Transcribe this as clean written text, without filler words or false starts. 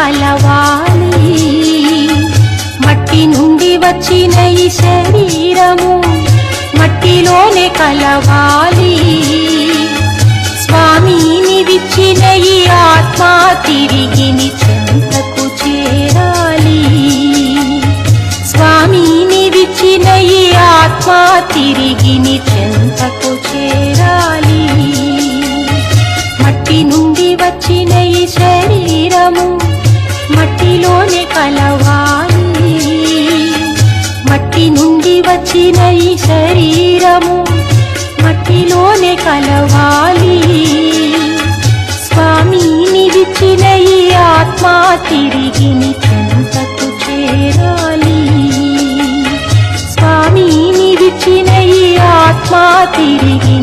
కలవాలి. మట్టి నుండి వచ్చిన ఈ శరీరము మట్టిలోనే కలవాలి. స్వామిని విచ్చిన ఈ ఆత్మ తిరిగి నీ చెంతకు చేరాలి. స్వామిని విచ్చిన ఈ ఆత్మ తిరిగి నీ చెంతకు చేరాలి. మట్టి నుండి వచ్చిన ఈ శరీరము మట్టిలోనే కలవాలి. మట్టి నుండి వచ్చిన ఈ శరీరము మట్టిలోనే కలవాలి. స్వామిని విచ్చిన ఈ ఆత్మ తిరిగి నీ చెంతకు చేరాలి. స్వామిని విచ్చిన ఈ ఆత్మ తిరిగి